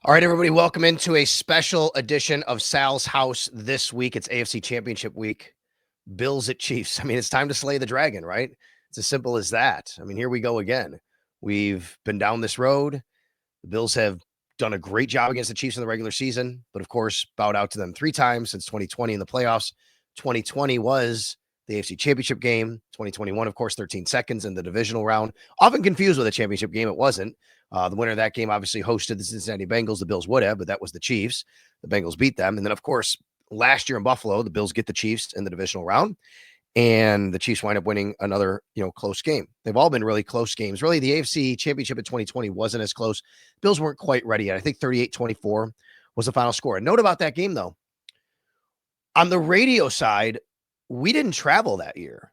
All right, everybody, welcome into a special edition of Sal's House this week. It's AFC Championship week. Bills at Chiefs. I mean, it's time to slay the dragon, right? It's as simple as that. I mean, here we go again. We've been down this road. The Bills have done a great job against the Chiefs in the regular season, but of course, bowed out to them 3 times since 2020 in the playoffs. 2020 was the AFC Championship game. 2021, of course, 13 seconds in the divisional round. Often confused with a championship game. It wasn't. The winner of that game obviously hosted the Cincinnati Bengals. The Bills would have, but that was the Chiefs. The Bengals beat them. And then, of course, last year in Buffalo, the Bills get the Chiefs in the divisional round, and the Chiefs wind up winning another, close game. They've all been really close games. Really, the AFC Championship in 2020 wasn't as close. Bills weren't quite ready yet. I think 38-24 was the final score. And note about that game, though, on the radio side, we didn't travel that year.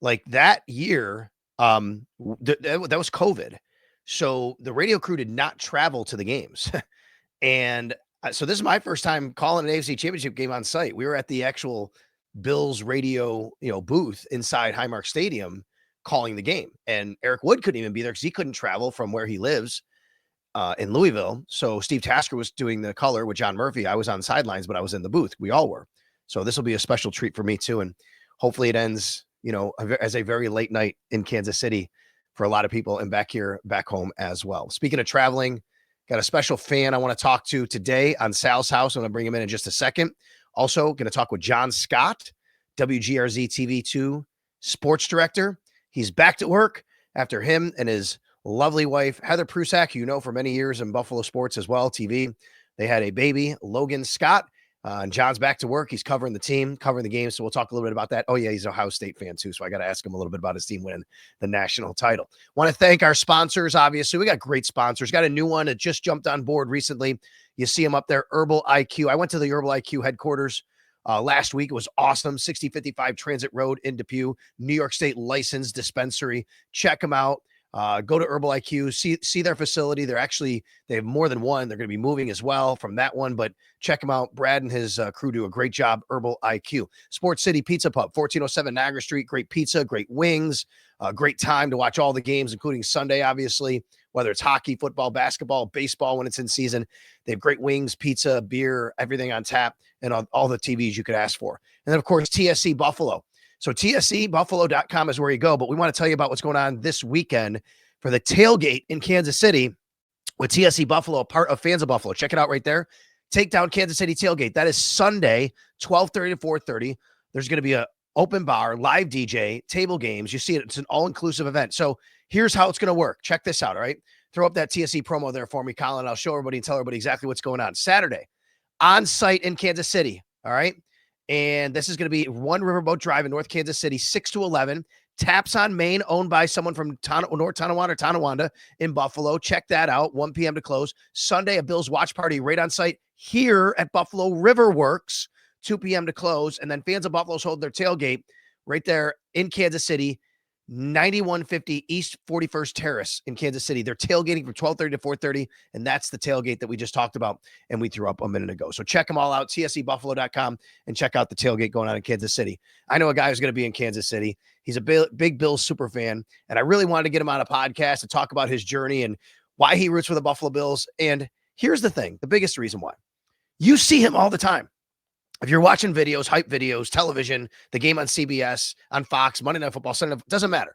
Like that year, that was COVID. So the radio crew did not travel to the games. And so this is my first time calling an AFC Championship game on site. We were at the actual Bills radio, booth inside Highmark Stadium calling the game. And Eric Wood couldn't even be there because he couldn't travel from where he lives in Louisville. So Steve Tasker was doing the color with John Murphy. I was on sidelines, but I was in the booth. We all were. So this will be a special treat for me too. And hopefully it ends, as a very late night in Kansas City for a lot of people and back home as well. Speaking of traveling, got a special fan I want to talk to today on Sal's House. I'm going to bring him in just a second. Also going to talk with Jon Scott, WGRZ-TV 2 sports director. He's back to work after him and his lovely wife, Heather Prusak, for many years in Buffalo sports as well, TV. They had a baby, Logan Scott. And John's back to work. He's covering the team, covering the game. So we'll talk a little bit about that. Oh, yeah, he's an Ohio State fan, too. So I got to ask him a little bit about his team winning the national title. Want to thank our sponsors, obviously. We got great sponsors. Got a new one that just jumped on board recently. You see them up there, Herbal IQ. I went to the Herbal IQ headquarters last week. It was awesome. 6055 Transit Road in Depew, New York State licensed dispensary. Check them out. Go to Herbal IQ, see their facility. They have more than one. They're going to be moving as well from that one, but check them out. Brad and his crew do a great job. Herbal IQ. Sports City Pizza Pub, 1407 Niagara Street. Great pizza, great wings, great time to watch all the games, including Sunday, obviously, whether it's hockey, football, basketball, baseball when it's in season. They have great wings, pizza, beer, everything on tap, and all the TVs you could ask for. And then, of course, TSC Buffalo. So tscbuffalo.com is where you go, but we want to tell you about what's going on this weekend for the tailgate in Kansas City with TSC Buffalo, a part of Fans of Buffalo. Check it out right there. Takedown Kansas City Tailgate. That is Sunday, 12:30 to 4:30. There's going to be an open bar, live DJ, table games. You see it. It's an all-inclusive event. So here's how it's going to work. Check this out, all right? Throw up that TSC promo there for me, Colin. I'll show everybody and tell everybody exactly what's going on. Saturday, on site in Kansas City, all right? And this is going to be One Riverboat Drive in North Kansas City, 6 to 11. Taps on Main, owned by someone from North Tonawanda in Buffalo. Check that out, 1 p.m. to close. Sunday, a Bills watch party right on site here at Buffalo River Works, 2 p.m. to close. And then Fans of Buffalo's hold their tailgate right there in Kansas City, 9150 East 41st Terrace in Kansas City. They're tailgating from 12:30 to 4:30, and that's the tailgate that we just talked about and we threw up a minute ago. So check them all out, tscbuffalo.com, and check out the tailgate going on in Kansas City. I know a guy who's going to be in Kansas City. He's a big Bills super fan, and I really wanted to get him on a podcast to talk about his journey and why he roots for the Buffalo Bills. And here's the thing, the biggest reason why. You see him all the time. If you're watching videos, hype videos, television, the game on CBS, on Fox, Monday Night Football, Sunday, doesn't matter.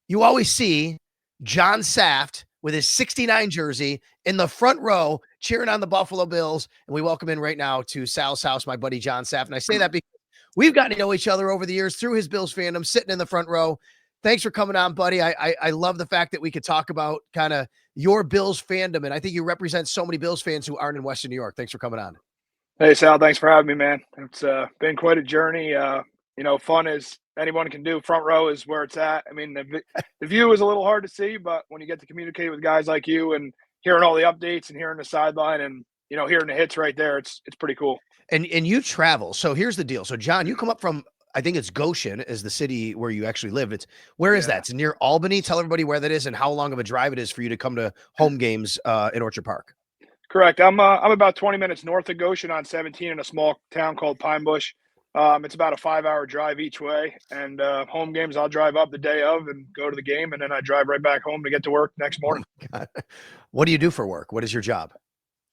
You always see John Saft with his 69 jersey in the front row cheering on the Buffalo Bills. And we welcome in right now to Sal's House, my buddy John Saft. And I say that because we've gotten to know each other over the years through his Bills fandom, sitting in the front row. Thanks for coming on, buddy. I love the fact that we could talk about kind of your Bills fandom. And I think you represent so many Bills fans who aren't in Western New York. Thanks for coming on. Hey, Sal, thanks for having me, man. It's been quite a journey. Fun as anyone can do. Front row is where it's at. I mean, the view is a little hard to see, but when you get to communicate with guys like you and hearing all the updates and hearing the sideline and, hearing the hits right there, it's pretty cool. And you travel. So here's the deal. So, John, you come up from, I think it's Goshen is the city where you actually live. Where is that? It's near Albany. Tell everybody where that is and how long of a drive it is for you to come to home games in Orchard Park. Correct. I'm about 20 minutes north of Goshen on 17 in a small town called Pine Bush. It's about a 5-hour drive each way. And home games, I'll drive up the day of and go to the game, and then I drive right back home to get to work next morning. Oh, what do you do for work? What is your job?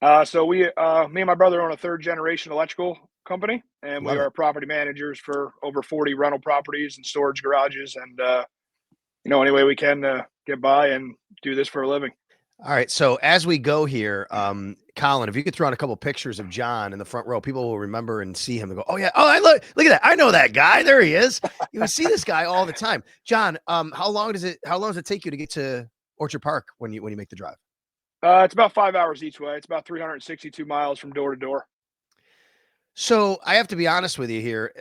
So me and my brother own a third generation electrical company, and we Love it. are property managers for over 40 rental properties and storage garages, and any way we can get by and do this for a living. All right. So as we go here, Colin, if you could throw out a couple pictures of John in the front row, people will remember and see him and go, "Oh yeah, oh I look at that, I know that guy. There he is." You see this guy all the time. John, how long does it take you to get to Orchard Park when you make the drive? It's about 5 hours each way. It's about 362 miles from door to door. So I have to be honest with you here.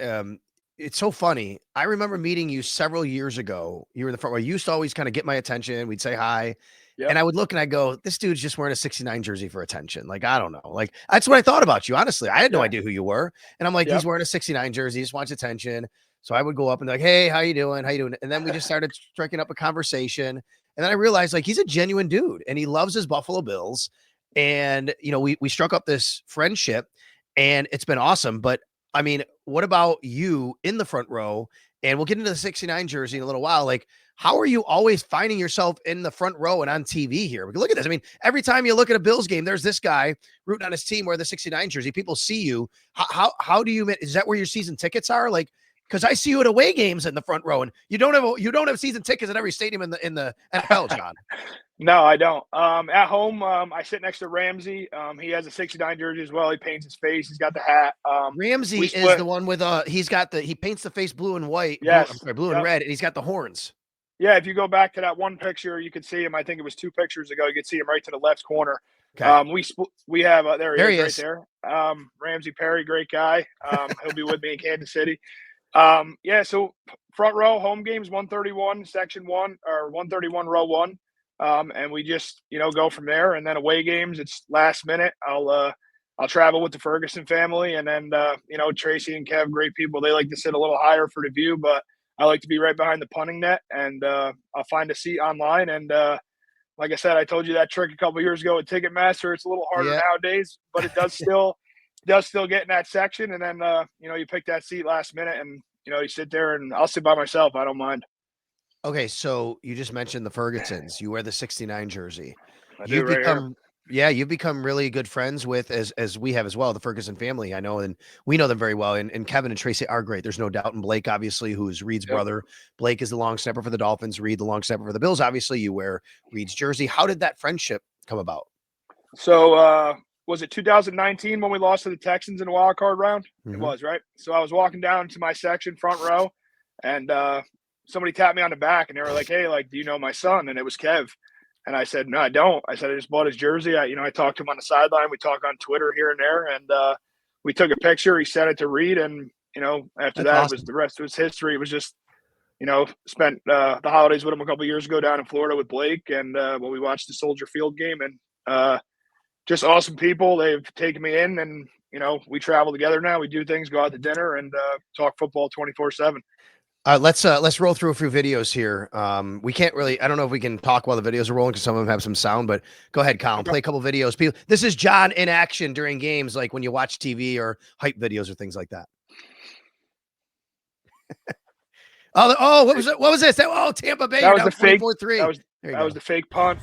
It's so funny. I remember meeting you several years ago. You were in the front row. You used to always kind of get my attention. We'd say hi. Yep. And I would look and I go, this dude's just wearing a 69 jersey for attention. Like, I don't know. Like, that's what I thought about you. Honestly, I had no Yeah. idea who you were. And I'm like, Yep. he's wearing a 69 jersey. He just wants attention. So I would go up and be like, hey, how you doing? How you doing? And then we just started striking up a conversation. And then I realized like he's a genuine dude and he loves his Buffalo Bills. And, we struck up this friendship and it's been awesome. But I mean, what about you in the front row? And we'll get into the 69 jersey in a little while. Like, how are you always finding yourself in the front row and on TV here? Look at this. I mean, every time you look at a Bills game, there's this guy rooting on his team wearing the 69 jersey. People see you. How do you, is that where your season tickets are? Like, because I see you at away games in the front row, and you don't have season tickets at every stadium in the NFL, John. No, I don't. At home, I sit next to Ramsey. He has a 69 jersey as well. He paints his face. He's got the hat. Ramsey is the one with he paints the face blue and white. Yes. Blue and red, and he's got the horns. Yeah, if you go back to that one picture, you could see him. I think it was 2 pictures ago. You could see him right to the left corner. Okay. We have there he is right there. Ramsey Perry, great guy. He'll be with me in Kansas City. Yeah, so front row, home games, 131, section 1, or 131, row 1. And we just, go from there. And then away games, it's last minute. I'll travel with the Ferguson family. And then, Tracy and Kev, great people. They like to sit a little higher for the view, but I like to be right behind the punting net. And I'll find a seat online. And like I said, I told you that trick a couple of years ago with Ticketmaster. It's a little harder nowadays, but it does still get in that section. And then, you pick that seat last minute and, you sit there, and I'll sit by myself. I don't mind. Okay, so you just mentioned the Fergusons. You wear the 69 jersey. I do right here. You've become really good friends with, as we have as well, the Ferguson family. I know, and we know them very well. And Kevin and Tracy are great. There's no doubt. And Blake, obviously, who's Reed's brother. Blake is the long snapper for the Dolphins. Reed, the long snapper for the Bills. Obviously, you wear Reed's jersey. How did that friendship come about? So, was it 2019 when we lost to the Texans in the wild card round? Mm-hmm. It was, right? So I was walking down to my section, front row, and somebody tapped me on the back, and they were like, "Hey, do you know my son?" And it was Kev. And I said, "No, I don't." I said, "I just bought his jersey." I talked to him on the sideline. We talk on Twitter here and there, and we took a picture. He sent it to Reed, and after that, awesome. It was the rest of his history. It was just, spent the holidays with him a couple of years ago down in Florida with Blake, and we watched the Soldier Field game, and just awesome people. They've taken me in, and we travel together now. We do things, go out to dinner, and talk football 24/7. Let's roll through a few videos here. We can't really, I don't know if we can talk while the videos are rolling because some of them have some sound, but go ahead, Colin, play a couple videos. This is John in action during games, like when you watch TV or hype videos or things like that. What was it? What was this? Tampa Bay. That was the fake 24-3. That was the fake punt.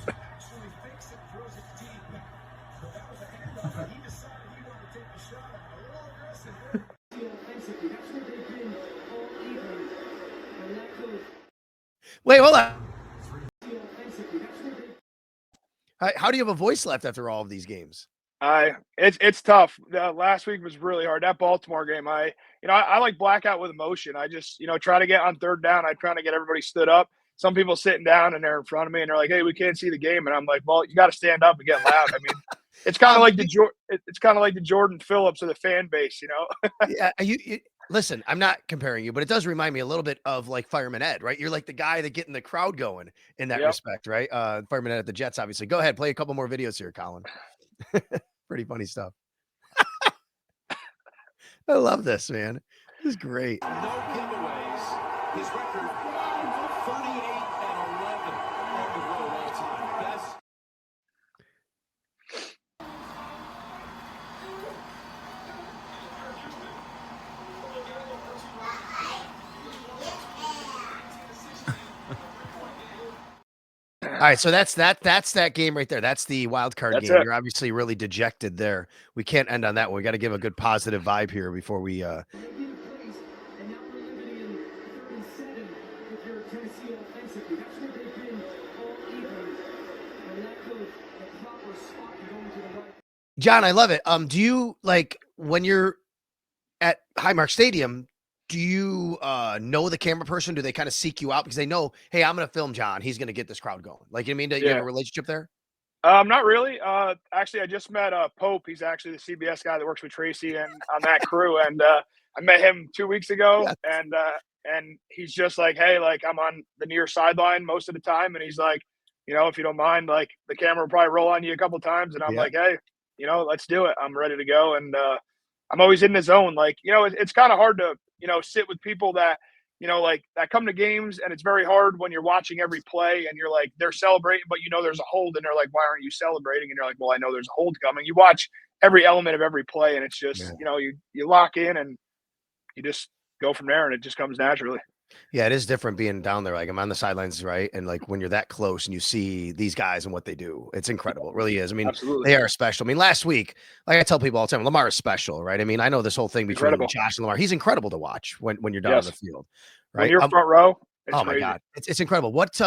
Wait, hold on. How do you have a voice left after all of these games? It's tough. Last week was really hard. That Baltimore game, I like blackout with emotion. I just, try to get on third down. I try to get everybody stood up. Some people sitting down and they're in front of me and they're like, "Hey, we can't see the game." And I'm like, "Well, you got to stand up and get loud." I mean, it's kind of like the Jordan Phillips of the fan base, Yeah, listen, I'm not comparing you, but it does remind me a little bit of like Fireman Ed, right? You're like the guy that getting the crowd going in that respect, right? Fireman Ed at the Jets, obviously. Go ahead, play a couple more videos here, Colin. Pretty funny stuff. I love this, man. This is great. No giveaways. His record 38-11 on the road all time. Best. right, so that's that game right there. That's the wild card That's game. it. You're obviously really dejected there. We can't end on that one. We got to give a good positive vibe here before we John, I love it. Do you like when you're at Highmark Stadium, do you know the camera person? Do they kind of seek you out because they know, hey, I'm going to film John. He's going to get this crowd going. Like, you know what I mean? Do you have Yeah. a relationship there? Not really. Actually, I just met Pope. He's actually the CBS guy that works with Tracy and on that crew. And I met him 2 weeks ago, Yeah. and he's just like, hey, like I'm on the near sideline most of the time, and he's like, if you don't mind, like the camera will probably roll on you a couple times, and I'm Yeah. like, hey, let's do it. I'm ready to go, and I'm always in the zone. Like, it's kind of hard to sit with people that like that come to games, and it's very hard when you're watching every play and you're like, they're celebrating, but there's a hold, and they're like, why aren't you celebrating? And you're like, well, I know there's a hold coming. You watch every element of every play, and it's just, you lock in and you just go from there, and it just comes naturally. Yeah, it is different being down there. Like I'm on the sidelines, right? And like when you're that close and you see these guys and what they do, it's incredible. It really is. I mean, Absolutely. they are special. I mean, last week, like I tell people all the time, Lamar is special, right? I mean, I know this whole thing between Incredible. Josh and Lamar. He's incredible to watch when you're down on the Yes. field, When right? you're front row, it's Oh my crazy. God, it's incredible. What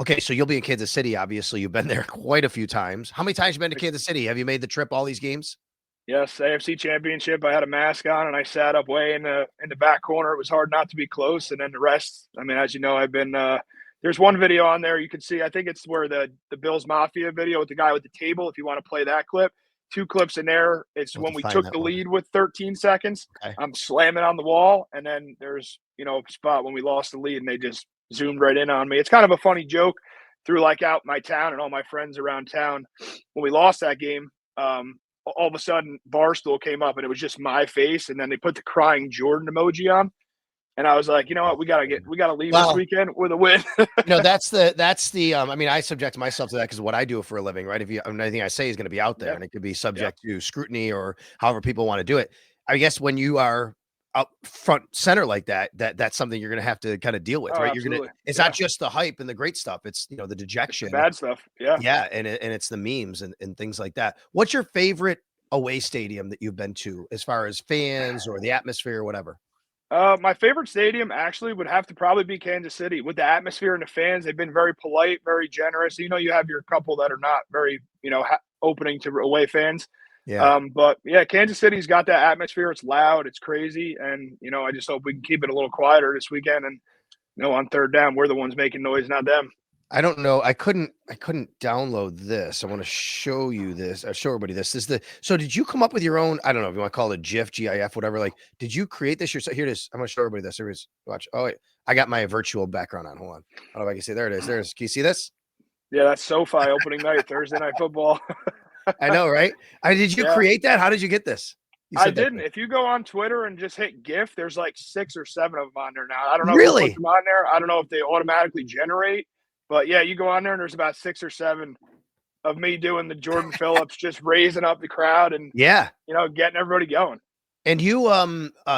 Okay, so you'll be in Kansas City. Obviously, you've been there quite a few times. How many times you been to Kansas City? Have you made the trip all these games? Yes, AFC Championship. I had a mask on and I sat up way in the back corner. It was hard not to be close. And then the rest, I mean, as you know, I've been there's one video on there you can see. I think it's where the Bills Mafia video with the guy with the table. If you want to play that clip, 2 clips in there. It's I'll have when to we find took that the one. lead with 13 seconds. Okay. I'm slamming on the wall, and then there's a spot when we lost the lead, and they just zoomed right in on me. It's kind of a funny joke through like out my town and all my friends around town when we lost that game. All of a sudden Barstool came up and it was just my face, and then they put the crying Jordan emoji on, and I was like, you know what, we gotta leave this weekend with a win. That's the I mean, I subject myself to that because what I do for a living, right? If you, I mean, anything I say is going to be out there, and it could be subject to scrutiny or however people want to do it. I guess when you are up front center like that, that's something you're going to have to kind of deal with, right? Absolutely. It's not just the hype and the great stuff. It's the dejection, It's the bad stuff. Yeah. yeah, and it's the memes and things like that. What's your favorite away stadium that you've been to, as far as fans or the atmosphere or whatever? My favorite stadium actually would have to probably be Kansas City. With the atmosphere and the fans, they've been very polite, very generous. You have your couple that are not very, opening to away fans. Yeah. But yeah, Kansas City's got that atmosphere. It's loud, it's crazy, and I just hope we can keep it a little quieter this weekend. And on third down, we're the ones making noise, not them. I don't know. I couldn't download this. I want to show you this. Show everybody this. So did you come up with your own? I don't know if you want to call it GIF, GIF, whatever. Like, did you create this yourself? Here it is. I'm going to show everybody this. Everybody's watch. Oh wait, I got my virtual background on. Hold on. I don't know if I can see. There it is. There's. Can you see this? Yeah, that's SoFi opening night, Thursday Night Football. I know, right? Did you create that? How did you get this? I didn't. If you go on Twitter and just hit GIF, there's like 6 or 7 of them on there now. I don't know Really? if you put them on there. I don't know if they automatically generate. But yeah, you go on there and there's about 6 or 7 of me doing the Jordan Phillips, just raising up the crowd and getting everybody going. And you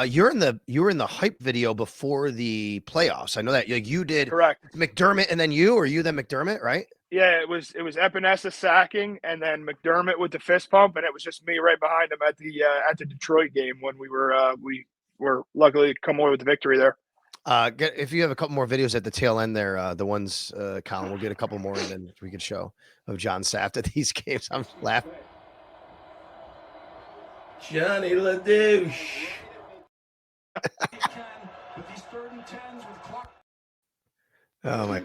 you were in the hype video before the playoffs. I know that you did. Correct. McDermott and then you, or you then McDermott, right? Yeah, it was Epinesa sacking and then McDermott with the fist pump, and it was just me right behind him at the Detroit game when we were luckily come away with the victory there. If you have a couple more videos at the tail end there, the ones, Colin, we'll get a couple more and then we could show of John Saft at these games. I'm laughing. Johnny LaDouche. Oh my.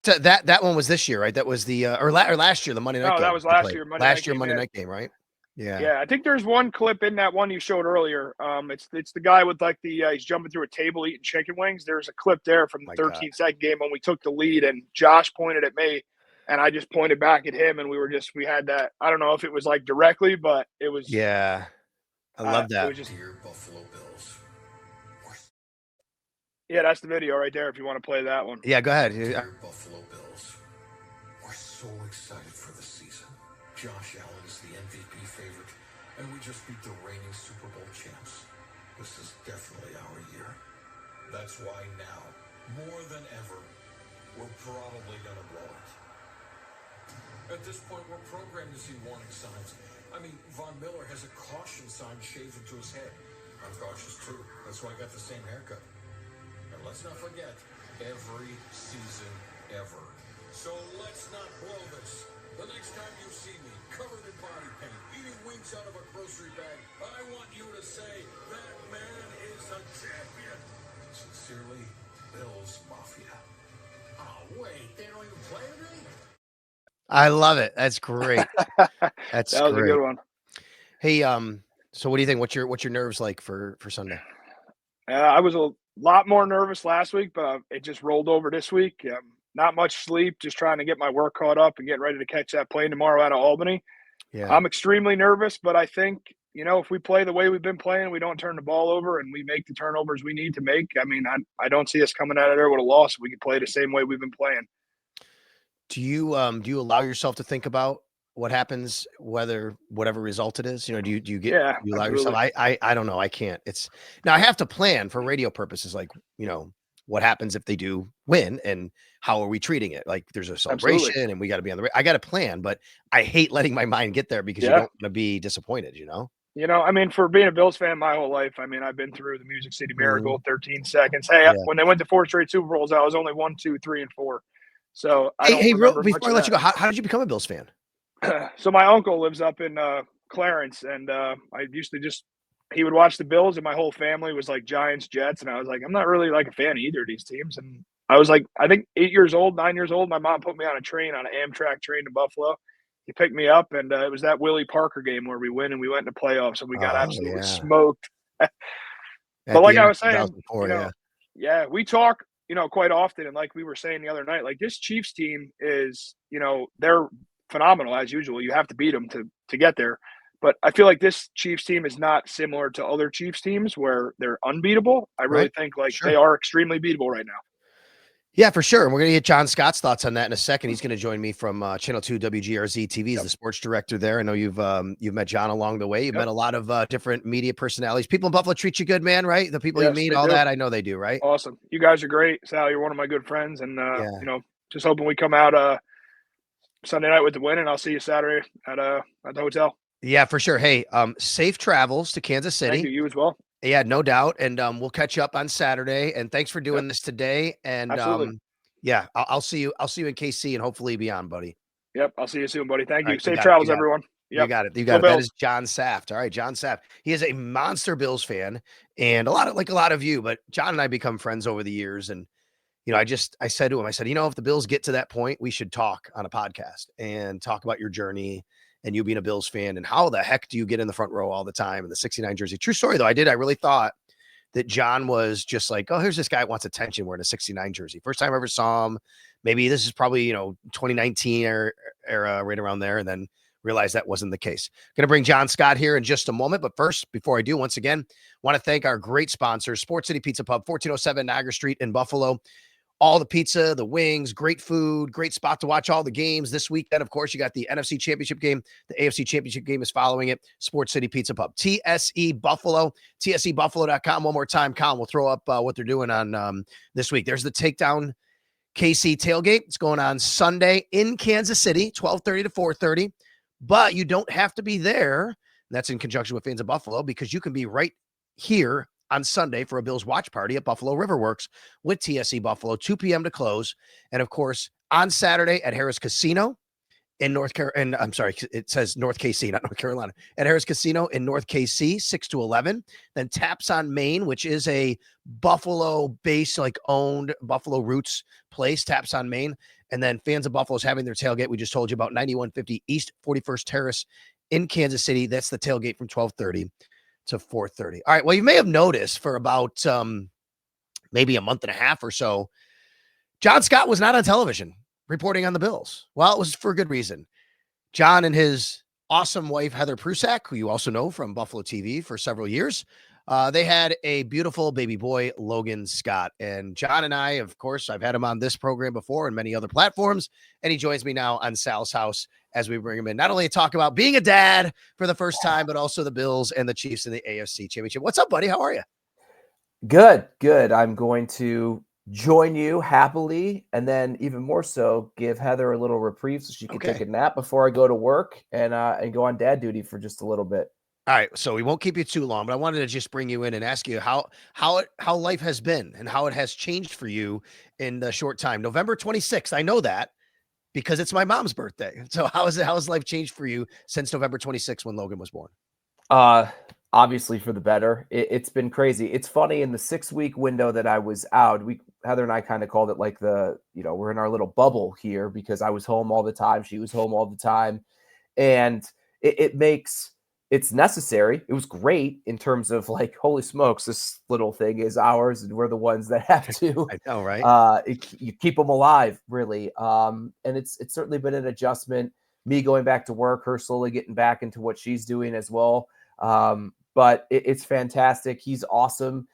So that one was this year, right? That was the or last year, the Monday night game. No, that was last year. Monday night game, right? Yeah. Yeah, I think there's one clip in that one you showed earlier. It's the guy with like he's jumping through a table eating chicken wings. There's a clip there from the 13-second game when we took the lead, and Josh pointed at me, and I just pointed back at him, and we had that. I don't know if it was like directly, but it was. Yeah, I love that. It was just, Buffalo Bills. Yeah, that's the video right there. If you want to play that one. Yeah, go ahead. Dear Buffalo Bills, we're so excited for the season. Josh Allen is the MVP favorite, And we just beat the reigning Super Bowl champs. This is definitely our year. That's why now, more than ever, we're probably gonna blow it. At this point, we're programmed to see warning signs. I mean, Von Miller has a caution sign shaved into his head. I'm cautious too. That's why I got the same haircut. And let's not forget, every season ever. So let's not blow this. The next time you see me covered in body paint, eating wings out of a grocery bag, I want you to say, that man is a champion. Sincerely, Bills Mafia. Oh, wait, they don't even play today? I love it. That's great. That's That was great. a good one. Hey, so what do you think? What's your nerves like for Sunday? I was a lot more nervous last week, but it just rolled over this week. Not much sleep, just trying to get my work caught up and getting ready to catch that plane tomorrow out of Albany. Yeah. I'm extremely nervous, but I think, if we play the way we've been playing, we don't turn the ball over and we make the turnovers we need to make. I mean, I don't see us coming out of there with a loss. We can play the same way we've been playing. Do you allow yourself to think about what happens, whatever result it is? Do you allow yourself? I don't know. I can't. Now I have to plan for radio purposes, like, what happens if they do win and how are we treating it? Like there's a celebration Absolutely. and we got to be on the I got to plan, but I hate letting my mind get there because you don't want to be disappointed, I mean, for being a Bills fan my whole life, I mean, I've been through the Music City Miracle, 13 seconds. Hey, Yeah. when they went to 4 straight Super Bowls, I was only 1, 2, 3, and 4. So I don't Hey, remember before I much let of you go, how did you become a Bills fan? So my uncle lives up in Clarence, and I used to he would watch the Bills, and my whole family was like Giants, Jets, and I was like, I'm not really like a fan of either of these teams. And I was like, I think 9 years old. My mom put me on an Amtrak train to Buffalo. He picked me up, and it was that Willie Parker game where we win and we went into playoffs, and we got absolutely smoked. But like I was saying, 2004, we talk, quite often, and like we were saying the other night, like this Chiefs team is, they're phenomenal as usual. You have to beat them to get there. But I feel like this Chiefs team is not similar to other Chiefs teams where they're unbeatable. I really think they are extremely beatable right now. Yeah, for sure. And we're going to get Jon Scott's thoughts on that in a second. He's going to join me from Channel 2 WGRZ-TV. He's the sports director there. I know you've met John along the way. You've met a lot of different media personalities. People in Buffalo treat you good, man, right? The people you meet, all that. I know they do, right? Awesome. You guys are great. Sal, you're one of my good friends. And, just hoping we come out Sunday night with the win, and I'll see you Saturday at the hotel. Yeah, for sure. Hey, safe travels to Kansas City. Thank you. You as well. Yeah, no doubt. And we'll catch up on Saturday. And thanks for doing this today. And absolutely. I'll see you. I'll see you in KC and hopefully beyond, buddy. Yep, I'll see you soon, buddy. Thank you. Right, safe travels, everyone. Yep. You got it. That is Jon Saft. All right, Jon Saft. He is a monster Bills fan, and a lot of you. But John and I become friends over the years, and I said to him, if the Bills get to that point, we should talk on a podcast and talk about your journey and you being a Bills fan and how the heck do you get in the front row all the time in the 69 jersey. True story, though. I really thought that John was just like, oh, here's this guy who wants attention wearing a 69 jersey. First time I ever saw him. Maybe this is probably, 2019 era right around there, and then realized that wasn't the case. Going to bring Jon Scott here in just a moment. But first, before I do, once again, want to thank our great sponsors, Sports City Pizza Pub, 1407 Niagara Street in Buffalo. All the pizza, the wings, great food, great spot to watch all the games this weekend. Of course, you got the NFC Championship game. The AFC Championship game is following it. Sports City Pizza Pub. TSE Buffalo, TSEBuffalo.com. One more time, Colin, we'll throw up what they're doing on this week. There's the Takedown KC tailgate. It's going on Sunday in Kansas City, 12:30 to 4:30. But you don't have to be there. That's in conjunction with fans of Buffalo, because you can be right here on Sunday for a Bills watch party at Buffalo Riverworks with TSE Buffalo, 2 p.m. to close. And of course, on Saturday at Harris Casino in North Carolina. I'm sorry, it says North KC, not North Carolina. At Harris Casino in North KC, 6 to 11. Then Taps on Main, which is a Buffalo-based, owned Buffalo Roots place, Taps on Main. And then fans of Buffalo's having their tailgate. We just told you about 9150 East 41st Terrace in Kansas City. That's the tailgate from 12:30 to 4:30. All right. Well, you may have noticed for about maybe a month and a half or so, Jon Scott was not on television reporting on the Bills. Well, it was for good reason. John and his awesome wife, Heather Prusak, who you also know from Buffalo TV for several years, They had a beautiful baby boy, Logan Scott. And John and I, of course, I've had him on this program before and many other platforms. And he joins me now on Sal's House as we bring him in. Not only to talk about being a dad for the first time, but also the Bills and the Chiefs in the AFC Championship. What's up, buddy? How are you? Good, good. I'm going to join you happily, and then even more so, give Heather a little reprieve so she can take a nap before I go to work and go on dad duty for just a little bit. All right, so we won't keep you too long, but I wanted to just bring you in and ask you how life has been and how it has changed for you in the short time. November 26th, I know that because it's my mom's birthday. So how has life changed for you since November 26th when Logan was born? Obviously for the better. It's been crazy. It's funny, in the 6-week window that I was out, Heather and I kind of called it like we're in our little bubble here because I was home all the time. She was home all the time. And it's necessary. It was great in terms of like, holy smokes, this little thing is ours and we're the ones that have to, I know, right? You keep them alive, really. And it's certainly been an adjustment. Me going back to work, her slowly getting back into what she's doing as well. But it's fantastic. He's awesome.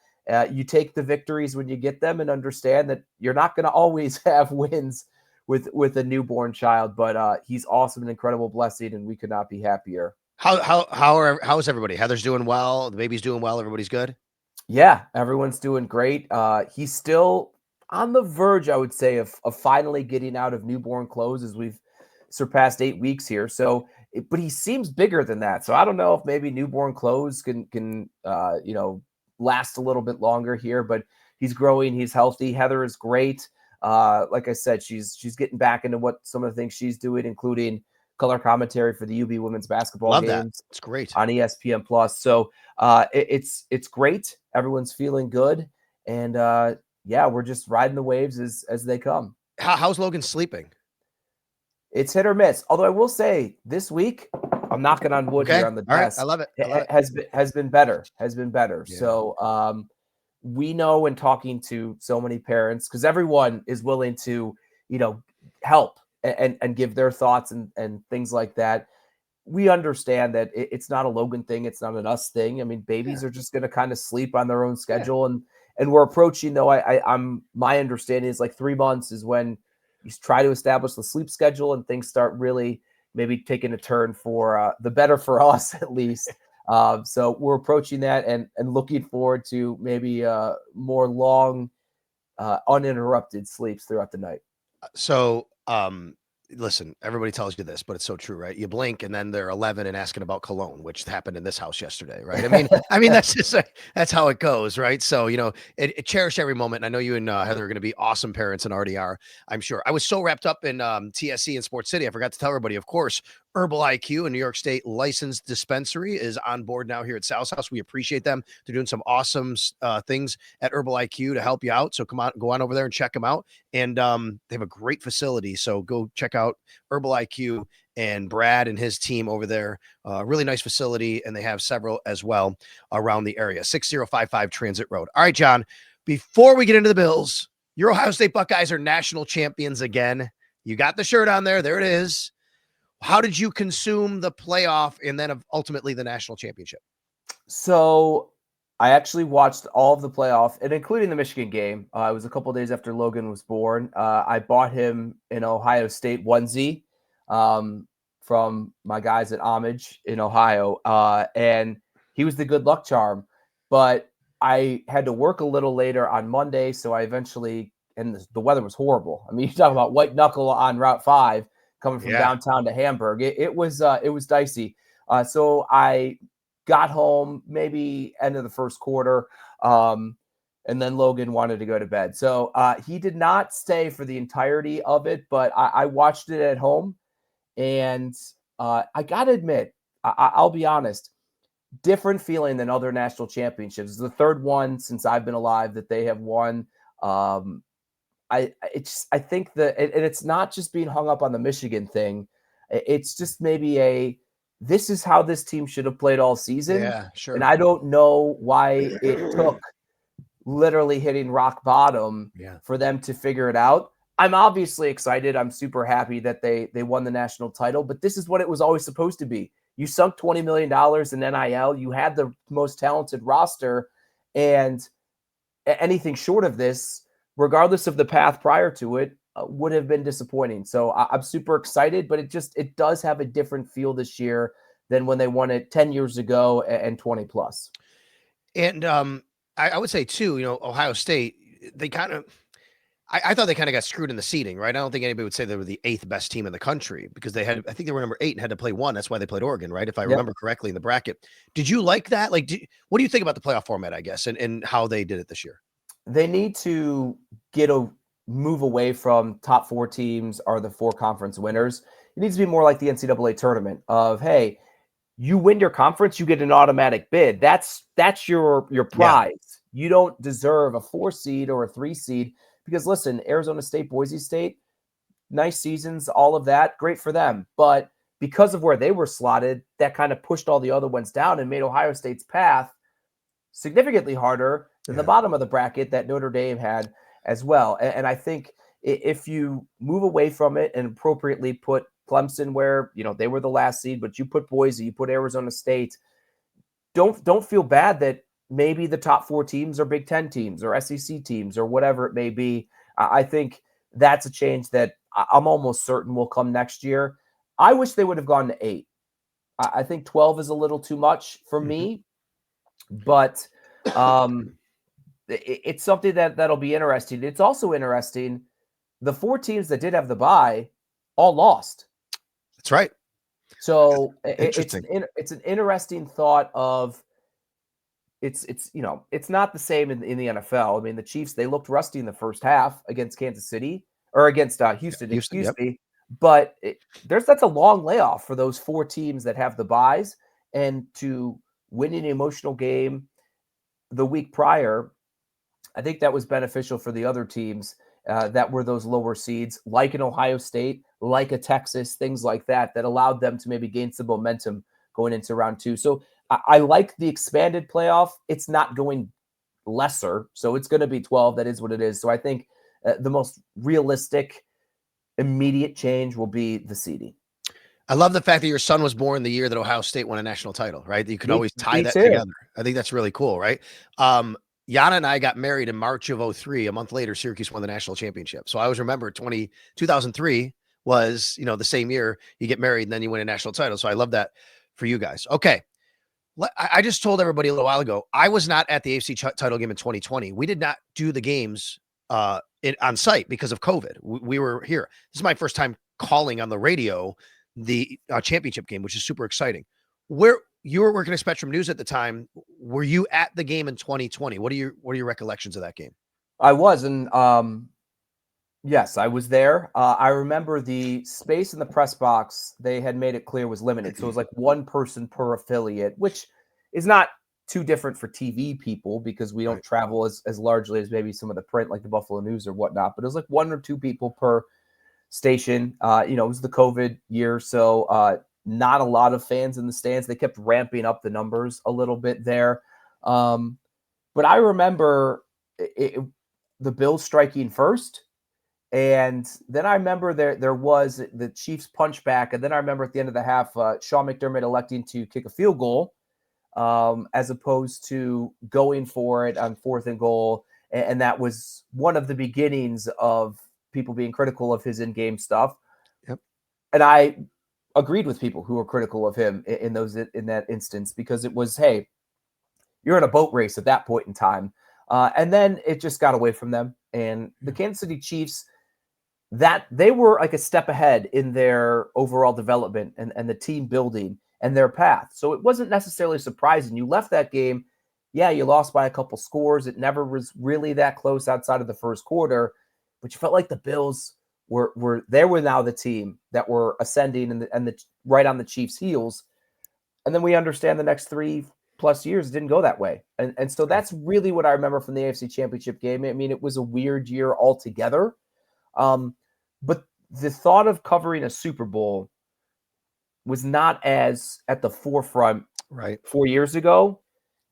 You take the victories when you get them and understand that you're not going to always have wins with a newborn child, but he's awesome, an incredible blessing, and we could not be happier. How is everybody? Heather's doing well. The baby's doing well. Everybody's good. Yeah, everyone's doing great. He's still on the verge, I would say, of finally getting out of newborn clothes as we've surpassed 8 weeks here. So, but he seems bigger than that. So I don't know if maybe newborn clothes can last a little bit longer here, but he's growing. He's healthy. Heather is great. Like I said, she's getting back into what some of the things she's doing, including color commentary for the UB women's basketball Love games. That. It's great on ESPN Plus. So it's great. Everyone's feeling good. And we're just riding the waves as they come. How's Logan sleeping? It's hit or miss. Although I will say this week, I'm knocking on wood here on the desk. Right. I love it. Has been better. Yeah. So we know, in talking to so many parents, because everyone is willing to, help and give their thoughts and things like that. We understand that it's not a Logan thing. It's not an us thing. I mean, babies are just going to kind of sleep on their own schedule. And we're approaching, though, my understanding is like 3 months is when you try to establish the sleep schedule and things start really maybe taking a turn for the better for us, at least. So we're approaching that and looking forward to maybe more long, uninterrupted sleeps throughout the night. So, listen, everybody tells you this, but it's so true, right? You blink and then they're 11 and asking about cologne, which happened in this house yesterday, right? I mean, that's just that's how it goes, right? So, cherish every moment. And I know you and Heather are going to be awesome parents and already are, I'm sure. I was so wrapped up in TSC and Sports City, I forgot to tell everybody, of course, Herbal IQ, a New York State licensed dispensary, is on board now here at Sal's House. We appreciate them. They're doing some awesome things at Herbal IQ to help you out. So go on over there and check them out. And they have a great facility. So go check out Herbal IQ and Brad and his team over there. Really nice facility. And they have several as well around the area. 6055 Transit Road. All right, John, before we get into the Bills, your Ohio State Buckeyes are national champions again. You got the shirt on there. There it is. How did you consume the playoff and then ultimately the national championship? So I actually watched all of the playoff, and including the Michigan game. It was a couple of days after Logan was born. I bought him an Ohio State onesie from my guys at Homage in Ohio, and he was the good luck charm. But I had to work a little later on Monday, so I eventually, and the weather was horrible. I mean, you talk about white knuckle on Route 5 coming from downtown to Hamburg. It was dicey. So I got home maybe end of the first quarter, and then Logan wanted to go to bed. So he did not stay for the entirety of it, but I watched it at home. And I got to admit, I'll be honest, different feeling than other national championships. It's the third one since I've been alive that they have won. I think and it's not just being hung up on the Michigan thing. It's just maybe this is how this team should have played all season. Yeah, sure. And I don't know why it took literally hitting rock bottom for them to figure it out. I'm obviously excited. I'm super happy that they won the national title, but this is what it was always supposed to be. You sunk $20 million in NIL. You had the most talented roster, and anything short of this, regardless of the path prior to it, would have been disappointing. So I'm super excited, but it does have a different feel this year than when they won it 10 years ago and 20 plus. And I would say too, Ohio State, they kind of, I thought they kind of got screwed in the seeding, right? I don't think anybody would say they were the 8th best team in the country because I think they were number 8 and had to play 1. That's why they played Oregon, right? If I remember correctly in the bracket. Did you like that? Like, what do you think about the playoff format, I guess, and how they did it this year? They need to move away from top 4 teams are the 4 conference winners. It needs to be more like the NCAA tournament of, hey, you win your conference, you get an automatic bid. That's your prize. Yeah. You don't deserve a 4 seed or a 3 seed because listen, Arizona State, Boise State, nice seasons, all of that, great for them. But because of where they were slotted, that kind of pushed all the other ones down and made Ohio State's path significantly harder than the bottom of the bracket that Notre Dame had as well. And I think if you move away from it and appropriately put Clemson where, they were the last seed, but you put Boise, you put Arizona State, don't feel bad that maybe the top 4 teams are Big Ten teams or SEC teams or whatever it may be. I think that's a change that I'm almost certain will come next year. I wish they would have gone to 8. I think 12 is a little too much for me, but it's something that'll be interesting. It's also interesting. The 4 teams that did have the bye all lost. That's right. So it's an interesting thought of it's not the same in the NFL. I mean, the Chiefs, they looked rusty in the first half against Kansas City or against Houston, excuse me. But that's a long layoff for those 4 teams that have the byes, and to win an emotional game the week prior, I think that was beneficial for the other teams that were those lower seeds, like an Ohio State, like a Texas, things like that allowed them to maybe gain some momentum going into round 2. So I like the expanded playoff. It's not going lesser, so it's going to be 12. That is what it is. So I think the most realistic, immediate change will be the seeding. I love the fact that your son was born the year that Ohio State won a national title, right? That you can always tie that together. I think that's really cool, right? Yana and I got married in March of 2003. A month later, Syracuse won the national championship. So I always remember 2003 was, the same year you get married and then you win a national title. So I love that for you guys. Okay. I just told everybody a little while ago, I was not at the AFC title game in 2020. We did not do the games on site because of COVID. We were here. This is my first time calling on the radio the championship game, which is super exciting. Where you were working at Spectrum News at the time, were you at the game in 2020? What are your recollections of that game? I was, and yes, I was there. I remember the space in the press box, they had made it clear was limited. So it was like 1 person per affiliate, which is not too different for TV people because we don't travel as largely as maybe some of the print, like the Buffalo News or whatnot. But it was like 1 or 2 people per station. It was the COVID year, so not a lot of fans in the stands. They kept ramping up the numbers a little bit there. But I remember the Bills striking first. And then I remember there was the Chiefs punch back. And then I remember at the end of the half, Sean McDermott electing to kick a field goal as opposed to going for it on 4th and goal. And that was one of the beginnings of people being critical of his in-game stuff. Yep. And I agreed with people who were critical of him in that instance, because it was, hey, you're in a boat race at that point in time. And then it just got away from them. And the Kansas City Chiefs, that they were like a step ahead in their overall development and the team building and their path. So it wasn't necessarily surprising. You left that game. Yeah, you lost by a couple scores. It never was really that close outside of the first quarter, but you felt like the Bills were now the team that were ascending and the right on the Chiefs' heels. And then we understand the next 3+ years didn't go that way. And so that's really what I remember from the AFC Championship game. I mean, it was a weird year altogether. But the thought of covering a Super Bowl was not as at the forefront 4 years ago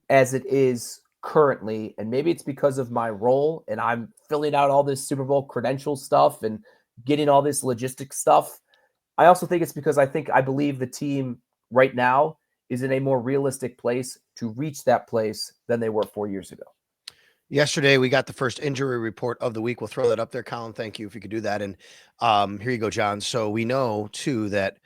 as it is currently. And maybe it's because of my role and I'm filling out all this Super Bowl credential stuff and getting all this logistics stuff. I also think it's because I believe the team right now is in a more realistic place to reach that place than they were 4 years ago. Yesterday, we got the first injury report of the week. We'll throw that up there, Colin. Thank you if you could do that. And here you go, John. So we know, too, that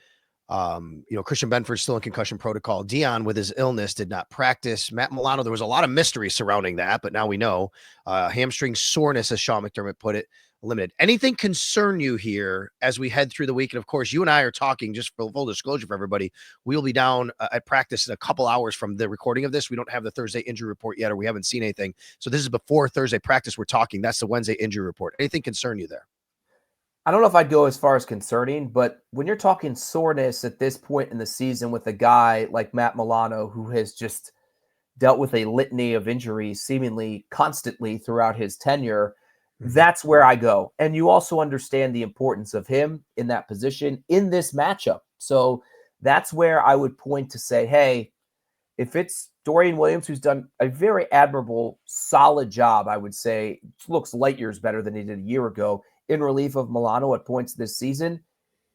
Christian Benford's still in concussion protocol. Dion, with his illness, did not practice. Matt Milano, there was a lot of mystery surrounding that, but now we know. Hamstring soreness, as Sean McDermott put it, limited. Anything concern you here as we head through the week? And of course, you and I are talking, just for full disclosure for everybody, we'll be down at practice in a couple hours from the recording of this. We don't have the Thursday injury report yet, or we haven't seen anything. So this is before Thursday practice we're talking. That's the Wednesday injury report. Anything concern you there? I don't know if I'd go as far as concerning, but when you're talking soreness at this point in the season with a guy like Matt Milano, who has just dealt with a litany of injuries seemingly constantly throughout his tenure, that's where I go. And you also understand the importance of him in that position in this matchup. So that's where I would point to say, hey, if it's Dorian Williams, who's done a very admirable, solid job, I would say, looks light years better than he did a year ago in relief of Milano at points this season,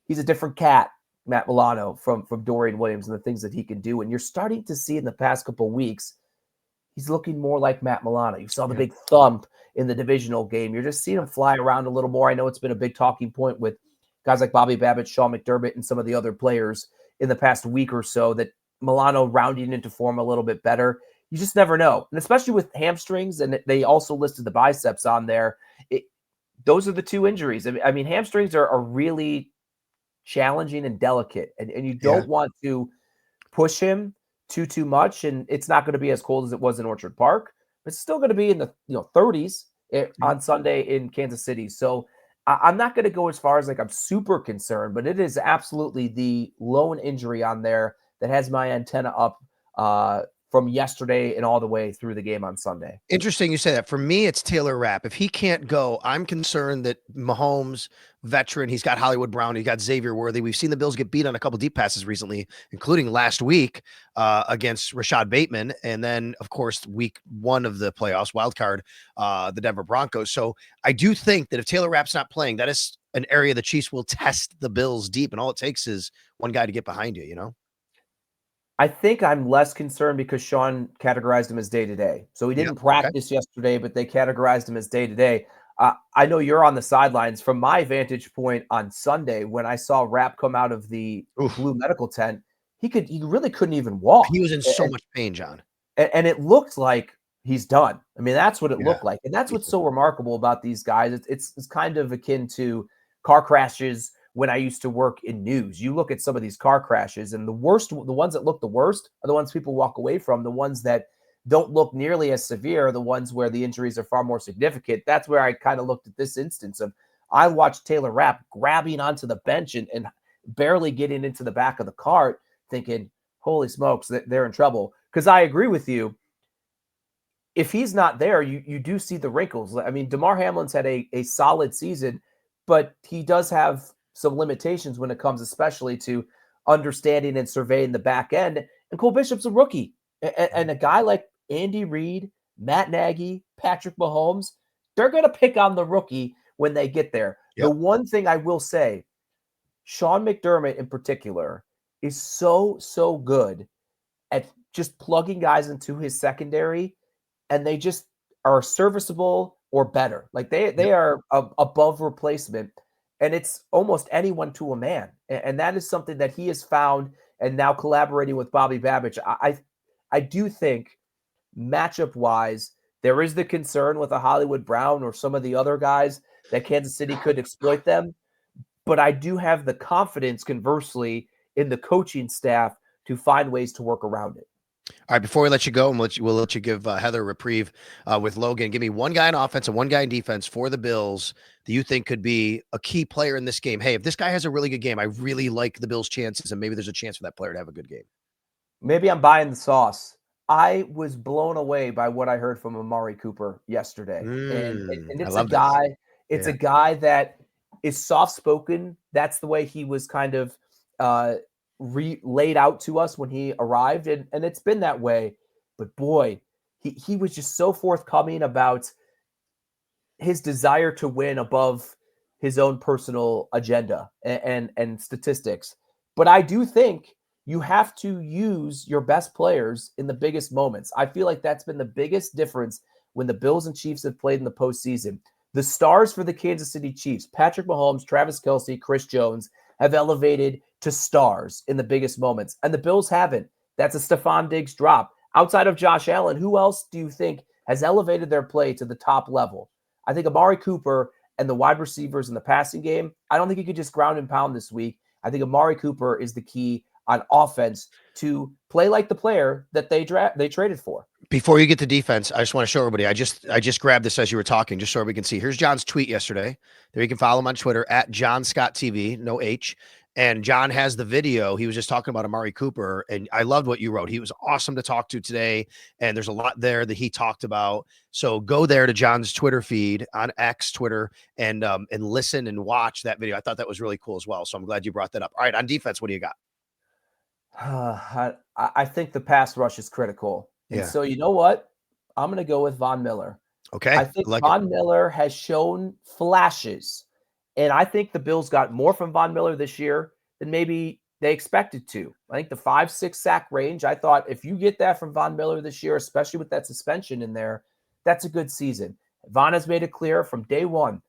he's a different cat, Matt Milano, from Dorian Williams and the things that he can do. And you're starting to see in the past couple of weeks, he's looking more like Matt Milano. You saw the big thump in the divisional game. You're just seeing him fly around a little more. I know it's been a big talking point with guys like Bobby Babbitt, Sean McDermott, and some of the other players in the past week or so that Milano rounding into form a little bit better. You just never know. And especially with hamstrings, and they also listed the biceps on there. Those are the two injuries. I mean, hamstrings are really challenging and delicate, and you don't want to push him too much, and it's not going to be as cold as it was in Orchard Park. It's still going to be in the 30s on Sunday in Kansas City. So I'm not going to go as far as like I'm super concerned, but it is absolutely the lone injury on there that has my antenna up from yesterday and all the way through the game on Sunday. Interesting you say that. For me, it's Taylor Rapp. If he can't go, I'm concerned that Mahomes, veteran, he's got Hollywood Brown, he's got Xavier Worthy. We've seen the Bills get beat on a couple deep passes recently, including last week against Rashad Bateman. And then, of course, week 1 of the playoffs, wild card, the Denver Broncos. So I do think that if Taylor Rapp's not playing, that is an area the Chiefs will test the Bills deep. And all it takes is one guy to get behind you, I think I'm less concerned because Sean categorized him as day-to-day. So he didn't practice yesterday, but they categorized him as day-to-day. I know you're on the sidelines. From my vantage point on Sunday, when I saw Rapp come out of the blue medical tent, he really couldn't even walk. He was in so much pain, John. And it looked like he's done. I mean, that's what it looked like. And that's what's so remarkable about these guys. It's kind of akin to car crashes. When I used to work in news, you look at some of these car crashes, and the ones that look the worst are the ones people walk away from. The ones that don't look nearly as severe are the ones where the injuries are far more significant. That's where I kind of looked at this instance of, I watched Taylor Rapp grabbing onto the bench and barely getting into the back of the cart, thinking, holy smokes, they're in trouble. Because I agree with you. If he's not there, you do see the wrinkles. I mean, DeMar Hamlin's had a solid season, but he does have some limitations when it comes especially to understanding and surveying the back end. And Cole Bishop's a rookie. And a guy like Andy Reid, Matt Nagy, Patrick Mahomes, they're going to pick on the rookie when they get there. The one thing I will say, Sean McDermott in particular is so good at just plugging guys into his secondary, and they just are serviceable or better. Like they are above replacement. And it's almost anyone to a man. And that is something that he has found, and now collaborating with Bobby Babbitt. I do think matchup-wise, there is the concern with a Hollywood Brown or some of the other guys that Kansas City could exploit them. But I do have the confidence, conversely, in the coaching staff to find ways to work around it. All right, before we let you go, and we'll let you give Heather a reprieve with Logan. Give me one guy in offense and one guy in defense for the Bills that you think could be a key player in this game. Hey, if this guy has a really good game, I really like the Bills' chances, and maybe there's a chance for that player to have a good game. Maybe I'm buying the sauce. I was blown away by what I heard from Amari Cooper yesterday. And it's a guy, a guy that is soft-spoken. That's the way he was kind of laid out to us when he arrived, and it's been that way. But boy, he was just so forthcoming about his desire to win above his own personal agenda and statistics. But I do think you have to use your best players in the biggest moments. I feel like that's been the biggest difference when the Bills and Chiefs have played in the postseason. The stars for the Kansas City Chiefs, Patrick Mahomes, Travis Kelce, Chris Jones, have elevated to stars in the biggest moments. And the Bills haven't. That's a Stephon Diggs drop. Outside of Josh Allen, who else do you think has elevated their play to the top level? I think Amari Cooper and the wide receivers in the passing game, I don't think you could just ground and pound this week. I think Amari Cooper is the key on offense to play like the player that they traded for. Before you get to defense, I just want to show everybody. I just grabbed this as you were talking, just so we can see. Here's John's tweet yesterday. There you can follow him on Twitter at Jon Scott TV, no H. And John has the video. He was just talking about Amari Cooper, and I loved what you wrote. He was awesome to talk to today, and there's a lot there that he talked about. So go there to John's Twitter feed on X, Twitter, and listen and watch that video. I thought that was really cool as well. So I'm glad you brought that up. All right, on defense, what do you got? I think the pass rush is critical. And so you know what? I'm going to go with Von Miller. Okay. I think Von Miller has shown flashes, and I think the Bills got more from Von Miller this year than maybe they expected to. I think the 5-6 sack range, I thought if you get that from Von Miller this year, especially with that suspension in there, that's a good season. Von has made it clear from day one,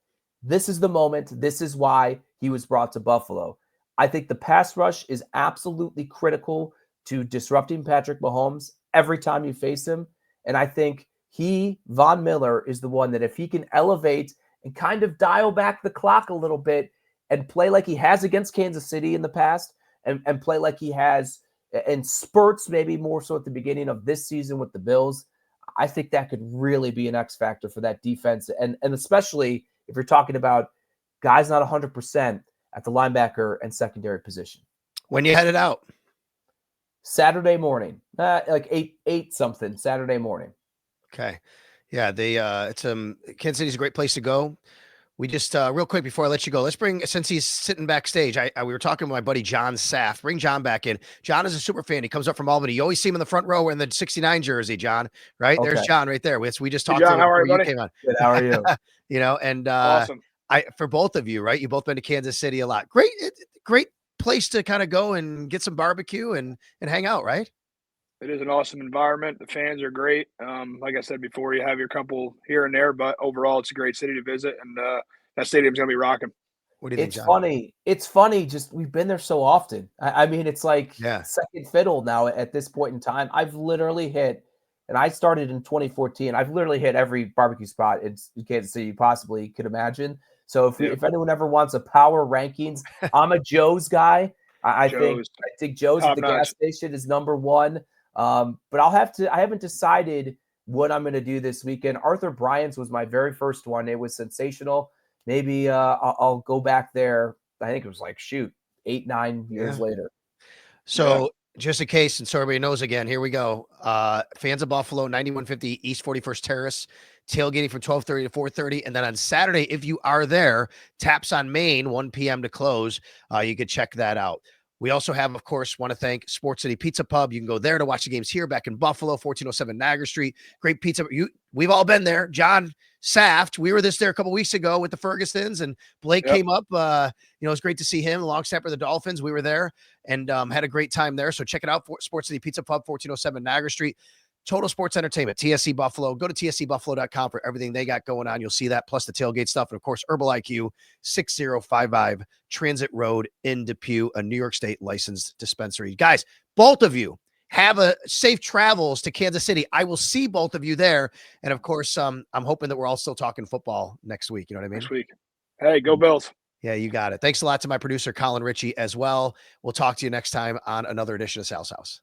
this is the moment. This is why he was brought to Buffalo. I think the pass rush is absolutely critical to disrupting Patrick Mahomes every time you face him. And I think Von Miller, is the one that if he can elevate and kind of dial back the clock a little bit and play like he has against Kansas City in the past and play like he has in spurts, maybe more so at the beginning of this season with the Bills, I think that could really be an X factor for that defense. And especially if you're talking about guys not 100% at the linebacker and secondary position. When you headed out? Saturday morning, like 8 something Saturday morning. Okay. Yeah. It's Kansas City's a great place to go. We just real quick before I let you go, let's bring, since he's sitting backstage, we were talking with my buddy John Saft. Bring John back in. John is a super fan. He comes up from Albany. You always see him in the front row in the 69 jersey, John, right? Okay. There's John right there. We just talked John, to him how are before you, you came on. Good, how are you? And awesome. For both of you, right? You both been to Kansas City a lot. Great place to kind of go and get some barbecue and hang out, right? It is an awesome environment. The fans are great. Like I said before, you have your couple here and there, but overall it's a great city to visit, and that stadium's going to be rocking. What do you think, It's John? funny. It's funny. Just we've been there so often. I mean, it's like second fiddle now at this point in time. I've literally hit, and I started in 2014. I've literally hit every barbecue spot in Kansas City you possibly could imagine. So if anyone ever wants a power rankings, I'm a Joe's guy. I think Joe's at the gas station is number one. But I haven't decided what I'm going to do this weekend. Arthur Bryant's was my very first one. It was sensational. Maybe I'll go back there. I think it was like 8-9 years later. So just in case, and so everybody knows again, here we go. Fans of Buffalo, 9150 East 41st Terrace, tailgating from 12:30 to 4:30. And then on Saturday, if you are there, Taps on Main, 1 p.m. to close. You could check that out. We also have, of course, want to thank Sports City Pizza Pub. You can go there to watch the games here back in Buffalo, 1407 Niagara Street. Great pizza. We've all been there. John Saft, we were there a couple weeks ago with the Fergusons, and Blake came up. It was great to see him, long snapper of the Dolphins. We were there and had a great time there. So check it out, Sports City Pizza Pub, 1407 Niagara Street. Total Sports Entertainment, TSC Buffalo. Go to tscbuffalo.com for everything they got going on. You'll see that, plus the tailgate stuff. And, of course, Herbal IQ, 6055 Transit Road in Depew, a New York State licensed dispensary. Guys, both of you have a safe travels to Kansas City. I will see both of you there. And, of course, I'm hoping that we're all still talking football next week. You know what I mean? Next week. Hey, go Bills. Yeah, you got it. Thanks a lot to my producer, Colin Ritchie, as well. We'll talk to you next time on another edition of Sal's House.